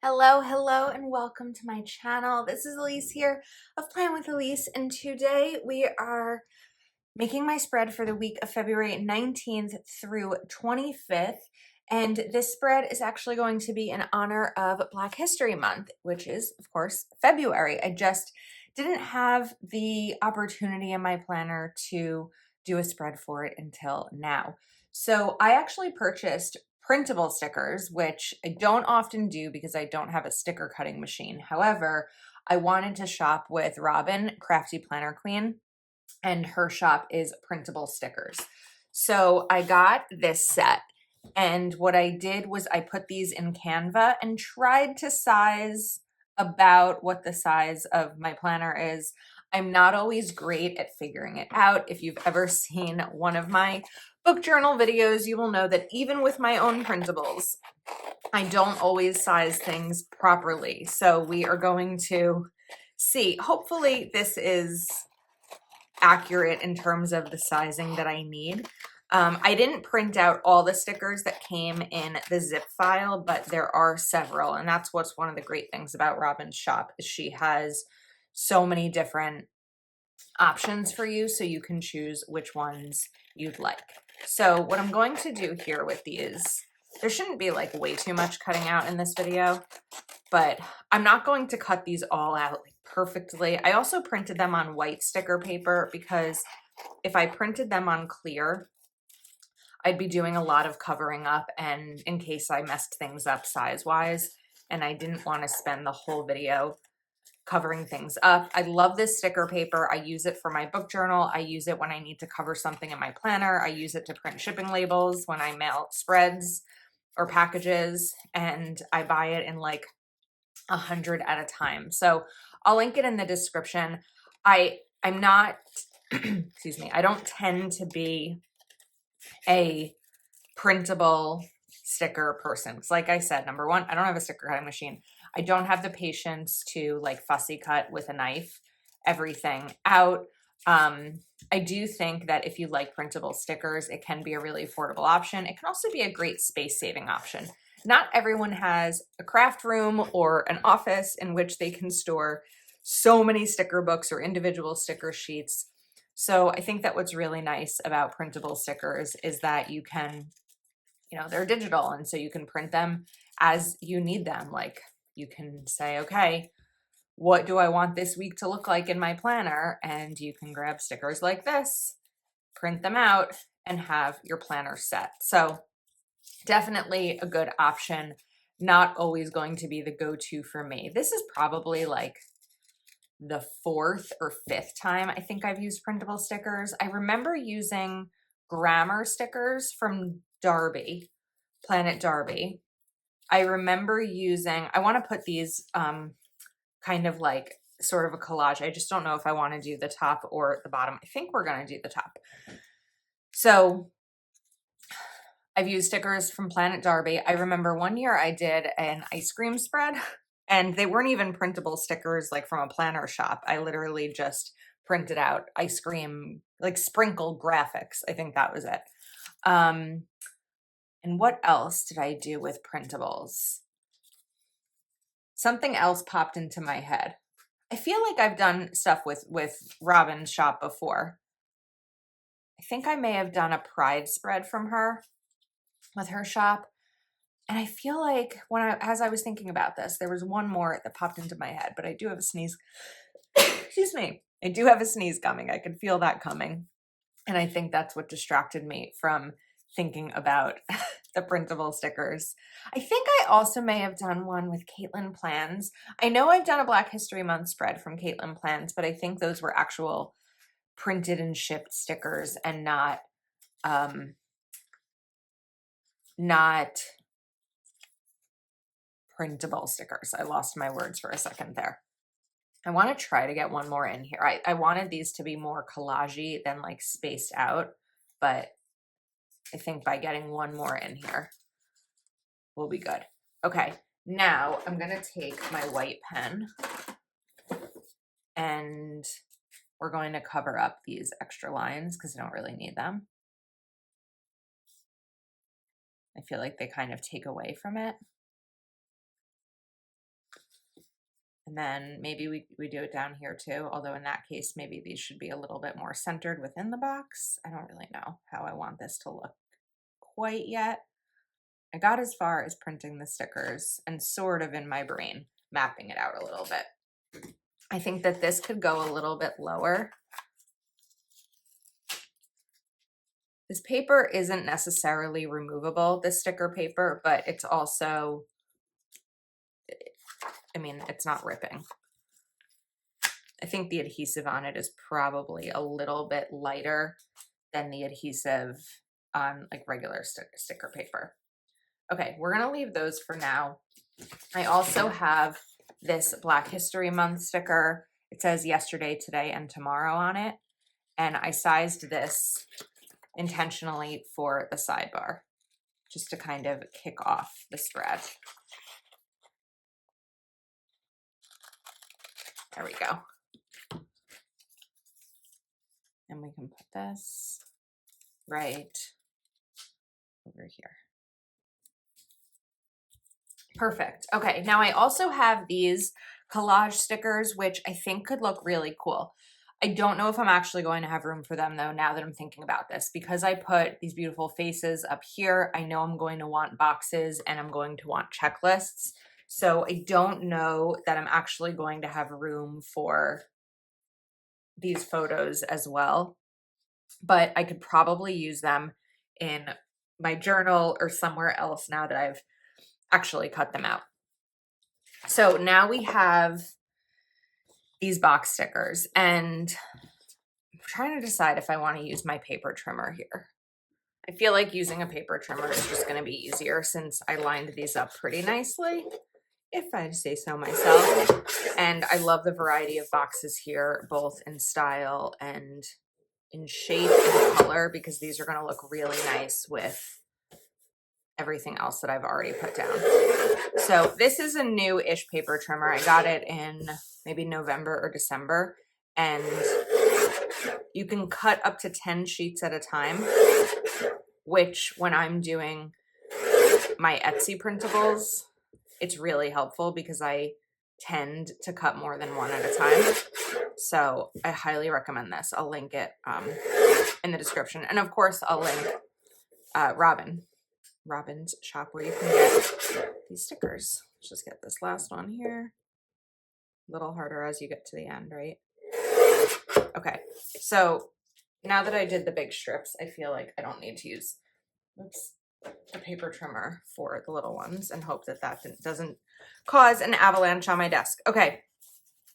Hello, and welcome to my channel. This is Elise here of Plan with Elise, and today we are making my spread for the week of February 19th through 25th. And this spread is actually going to be in honor of Black History Month, which is, of course, February. I just didn't have the opportunity in my planner to do a spread for it until now. So I actually purchased printable stickers, which I don't often do because I don't have a sticker cutting machine. However, I wanted to shop with Robin, Crafty Planner Queen, and her shop is Printable Stickers. So I got this set, and what I did was I put these in Canva and tried to size about what the size of my planner is. I'm not always great at figuring it out. If you've ever seen one of my book journal videos, you will know that even with my own printables, I don't always size things properly. So we are going to see. Hopefully this is accurate in terms of the sizing that I need. I didn't print out all the stickers that came in the zip file, but there are several, and that's what's one of the great things about Robin's shop is she has so many different options for you, so you can choose which ones you'd like. So what I'm going to do here with these, there shouldn't be like way too much cutting out in this video, but I'm not going to cut these all out like perfectly. I also printed them on white sticker paper because if I printed them on clear, I'd be doing a lot of covering up, and in case I messed things up size-wise, and I didn't want to spend the whole video covering things up. I love this sticker paper. I use it for my book journal. I use it when I need to cover something in my planner. I use it to print shipping labels when I mail spreads or packages, and I buy it in like 100 at a time. So I'll link it in the description. I'm not, excuse me, I don't tend to be a printable sticker person. Because like I said, number one, I don't have a sticker cutting machine. I don't have the patience to like fussy cut with a knife everything out. I do think that if you like printable stickers, it can be a really affordable option. It can also be a great space saving option. Not everyone has a craft room or an office in which they can store so many sticker books or individual sticker sheets. So I think that what's really nice about printable stickers is that you can, they're digital, and so you can print them as you need them. Like you can say, okay, what do I want this week to look like in my planner? And you can grab stickers like this, print them out, and have your planner set. So definitely a good option. Not always going to be the go-to for me. This is probably like the fourth or fifth time I think I've used printable stickers. I remember using grammar stickers from Darby, Planet Darby. I remember using, I want to put these kind of like sort of a collage. I just don't know if I want to do the top or the bottom. I think we're going to do the top. So I've used stickers from Planet Darby. I remember one year I did an ice cream spread, and they weren't even printable stickers like from a planner shop. I literally just printed out ice cream, like sprinkled graphics. I think that was it. And what else did I do with printables? Something else popped into my head. I feel like I've done stuff with Robin's shop before. I think I may have done a pride spread from her with her shop. And I feel like as I was thinking about this, there was one more that popped into my head, but I do have a sneeze. Excuse me. I do have a sneeze coming. I could feel that coming. And I think that's what distracted me from thinking about the printable stickers. I think I also may have done one with Caitlin Plans. I know I've done a Black History Month spread from Caitlin Plans, but I think those were actual printed and shipped stickers and not printable stickers. I lost my words for a second there. I want to try to get one more in here. I wanted these to be more collagey than like spaced out, but I think by getting one more in here, we'll be good. Okay, now I'm going to take my white pen and we're going to cover up these extra lines because I don't really need them. I feel like they kind of take away from it. And then maybe we do it down here too, although in that case, maybe these should be a little bit more centered within the box. I don't really know how I want this to look quite yet. I got as far as printing the stickers and sort of in my brain mapping it out a little bit. I think that this could go a little bit lower. This paper isn't necessarily removable, this sticker paper, but it's also, I mean, it's not ripping. I think the adhesive on it is probably a little bit lighter than the adhesive on like regular sticker paper. Okay, we're gonna leave those for now. I also have this Black History Month sticker. It says yesterday, today, and tomorrow on it. And I sized this intentionally for the sidebar, just to kind of kick off the spread. There we go. And we can put this right over here. Perfect. Okay, now I also have these collage stickers, which I think could look really cool. I don't know if I'm actually going to have room for them though, now that I'm thinking about this, because I put these beautiful faces up here. I know I'm going to want boxes and I'm going to want checklists. So I don't know that I'm actually going to have room for these photos as well, but I could probably use them in my journal or somewhere else now that I've actually cut them out. So now we have these box stickers, and I'm trying to decide if I want to use my paper trimmer here. I feel like using a paper trimmer is just going to be easier since I lined these up pretty nicely, if I say so myself. And I love the variety of boxes here, both in style and in shape and color, because these are going to look really nice with everything else that I've already put down. So this is a new-ish paper trimmer. I got it in maybe November or December, and you can cut up to 10 sheets at a time, which when I'm doing my Etsy printables, it's really helpful because I tend to cut more than one at a time. So I highly recommend this. I'll link it in the description. And of course, I'll link Robin's shop where you can get these stickers. Let's just get this last one here. A little harder as you get to the end, right? Okay, so now that I did the big strips, I feel like I don't need to use the paper trimmer for the little ones, and hope that that doesn't cause an avalanche on my desk. Okay,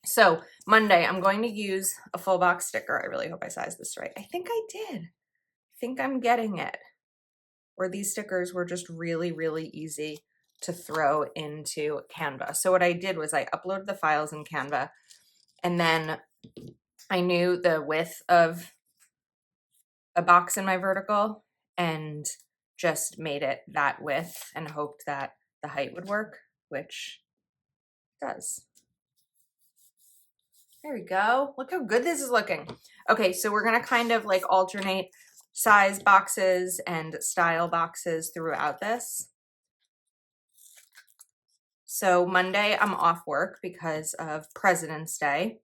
so Monday, I'm going to use a full box sticker. I really hope I sized this right. I think I did. I think I'm getting it. Where these stickers were just really, really easy to throw into Canva. So what I did was I uploaded the files in Canva, and then I knew the width of a box in my vertical and just made it that width and hoped that the height would work, which does. There we go. Look how good this is looking. Okay, so we're gonna kind of like alternate size boxes and style boxes throughout this. So Monday I'm off work because of President's Day.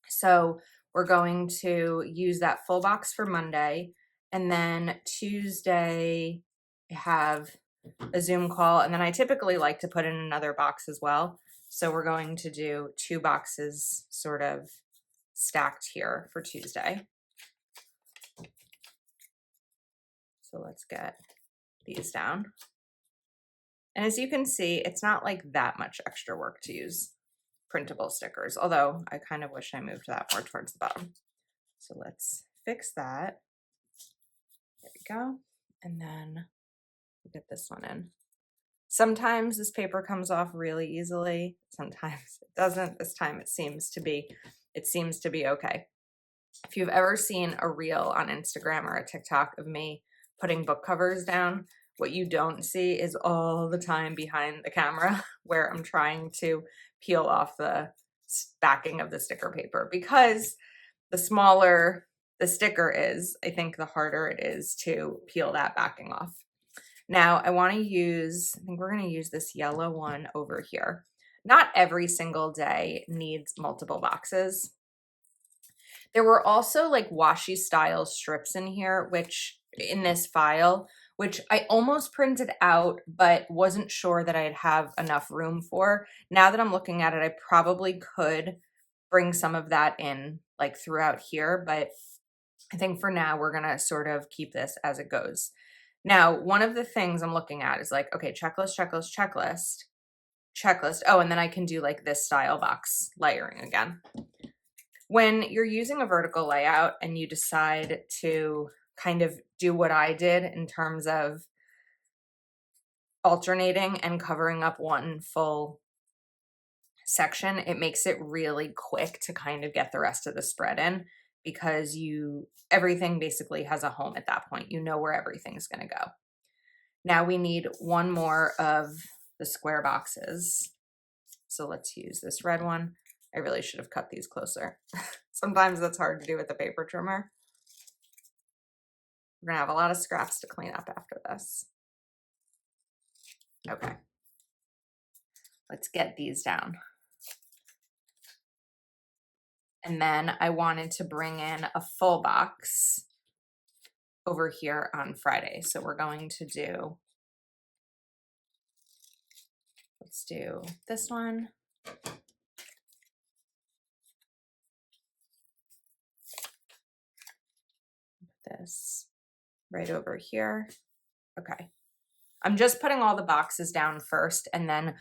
So we're going to use that full box for Monday. And then Tuesday I have a Zoom call, and then I typically like to put in another box as well. So we're going to do 2 boxes sort of stacked here for Tuesday. So let's get these down. And as you can see, it's not like that much extra work to use printable stickers, although I kind of wish I moved that more towards the bottom. So let's fix that. There we go. And then we'll get this one in. Sometimes this paper comes off really easily. Sometimes it doesn't. This time it seems to be okay. If you've ever seen a reel on Instagram or a TikTok of me putting book covers down, what you don't see is all the time behind the camera where I'm trying to peel off the backing of the sticker paper, because the smaller the sticker is, I think the harder it is to peel that backing off. Now I want to use, I think we're going to use this yellow one over here. not every single day needs multiple boxes. There were also like washi style strips in here, which in this file, which I almost printed out, but wasn't sure that I'd have enough room for. Now that I'm looking at it, I probably could bring some of that in like throughout here, but I think for now we're gonna sort of keep this as it goes. Now, one of the things I'm looking at is like, okay, checklist, checklist, checklist, checklist. Oh, and then I can do like this style box layering again. When you're using a vertical layout and you decide to kind of do what I did in terms of alternating and covering up one full section, it makes it really quick to kind of get the rest of the spread in, because everything basically has a home at that point. You know where everything's going to go. Now we need one more of the square boxes. So let's use this red one. I really should have cut these closer. Sometimes that's hard to do with the paper trimmer. We're gonna have a lot of scraps to clean up after this. Okay, let's get these down. And then I wanted to bring in a full box over here on Friday. So we're going to do, let's do this one. This right over here. Okay. I'm just putting all the boxes down first, and then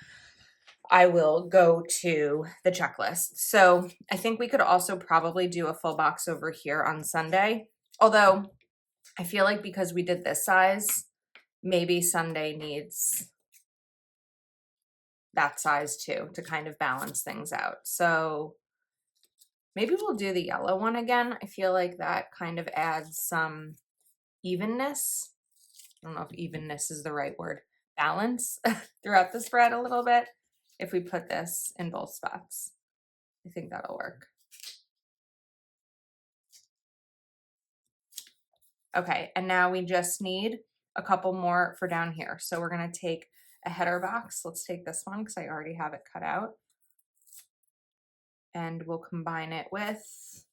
I will go to the checklist. So I think we could also probably do a full box over here on Sunday. Although I feel like because we did this size, maybe Sunday needs that size too to kind of balance things out. So maybe we'll do the yellow one again. I feel like that kind of adds some evenness. I don't know if evenness is the right word. Balance throughout the spread a little bit. If we put this in both spots, I think that'll work. Okay, and now we just need a couple more for down here. So we're gonna take a header box. Let's take this one because I already have it cut out. And we'll combine it with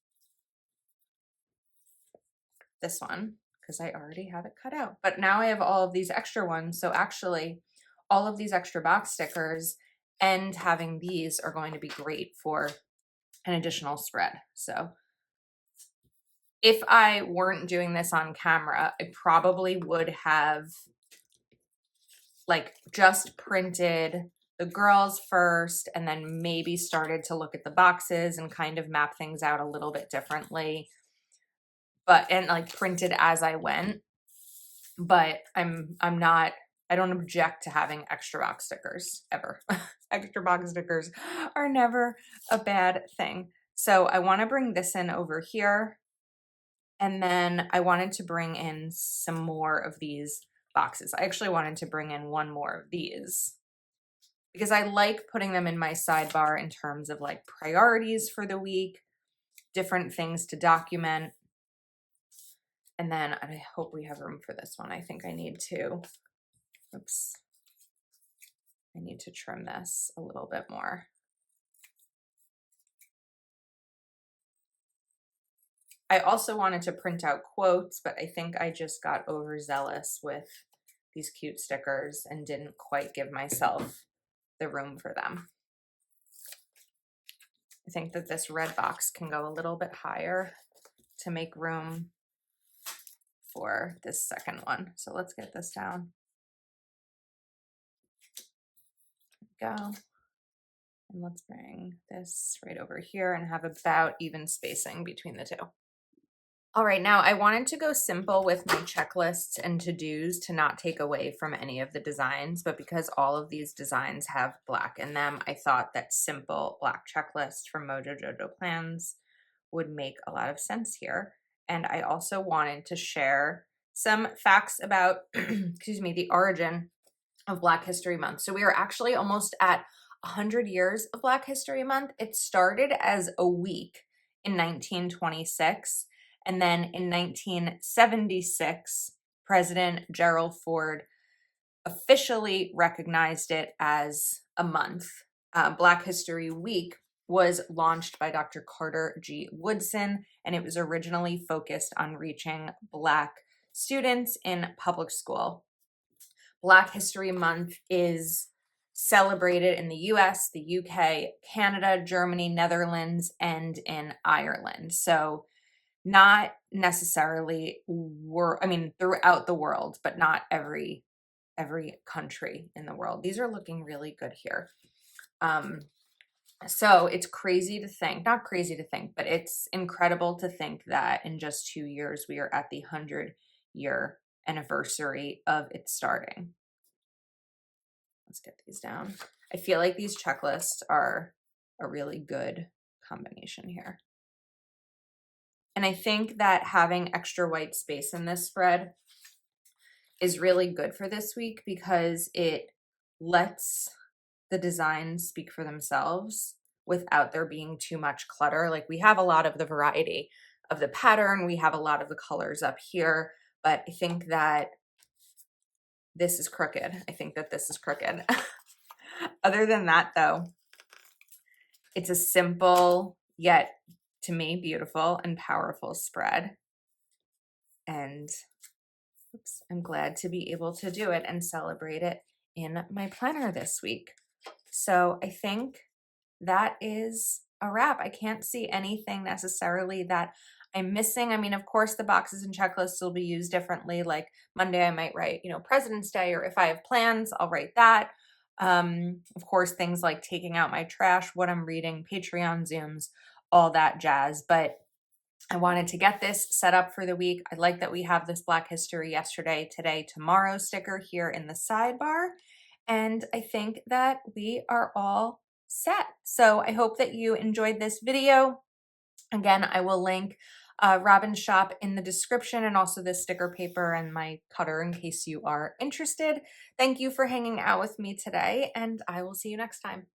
this one because I already have it cut out. But now I have all of these extra ones. So actually all of these extra box stickers and having these are going to be great for an additional spread. So if I weren't doing this on camera, I probably would have like just printed the girls first and then maybe started to look at the boxes and kind of map things out a little bit differently. And like printed as I went. But I don't object to having extra box stickers ever. Extra box stickers are never a bad thing. So I want to bring this in over here. And then I wanted to bring in some more of these boxes. I actually wanted to bring in one more of these because I like putting them in my sidebar in terms of like priorities for the week, different things to document. And then I hope we have room for this one. I think I need to, oops, I need to trim this a little bit more. I also wanted to print out quotes, but I think I just got overzealous with these cute stickers and didn't quite give myself the room for them. I think that this red box can go a little bit higher to make room for this second one. So let's get this down. There we go. And let's bring this right over here and have about even spacing between the two. All right, now I wanted to go simple with my checklists and to-dos to not take away from any of the designs, but because all of these designs have black in them, I thought that simple black checklist from Mojo Jojo Plans would make a lot of sense here. And I also wanted to share some facts about, excuse me, the origin of Black History Month. So we are actually almost at 100 years of Black History Month. It started as a week in 1926. And then in 1976, President Gerald Ford officially recognized it as a month. Black History Week was launched by Dr. Carter G. Woodson, and it was originally focused on reaching Black students in public school. Black History Month is celebrated in the US, the UK, Canada, Germany, Netherlands, and in Ireland. So not necessarily throughout the world, but not every country in the world. These are looking really good here. So it's crazy to think, not crazy to think, but it's incredible to think that in just 2 years, we are at the 100-year anniversary of it starting. Let's get these down. I feel like these checklists are a really good combination here. And I think that having extra white space in this spread is really good for this week because it lets the designs speak for themselves without there being too much clutter. Like, we have a lot of the variety of the pattern, we have a lot of the colors up here, but I think that this is crooked. I think that this is crooked. Other than that, though, it's a simple yet, to me, beautiful and powerful spread. And I'm glad to be able to do it and celebrate it in my planner this week. So I think that is a wrap. I can't see anything necessarily that I'm missing. I mean, of course, the boxes and checklists will be used differently. Like Monday, I might write, President's Day, or if I have plans, I'll write that. Of course, things like taking out my trash, what I'm reading, Patreon Zooms, all that jazz. But I wanted to get this set up for the week. I like that we have this Black History Yesterday, Today, Tomorrow sticker here in the sidebar. And I think that we are all set. So I hope that you enjoyed this video. Again, I will link Robin's shop in the description, and also the sticker paper and my cutter in case you are interested. Thank you for hanging out with me today, and I will see you next time.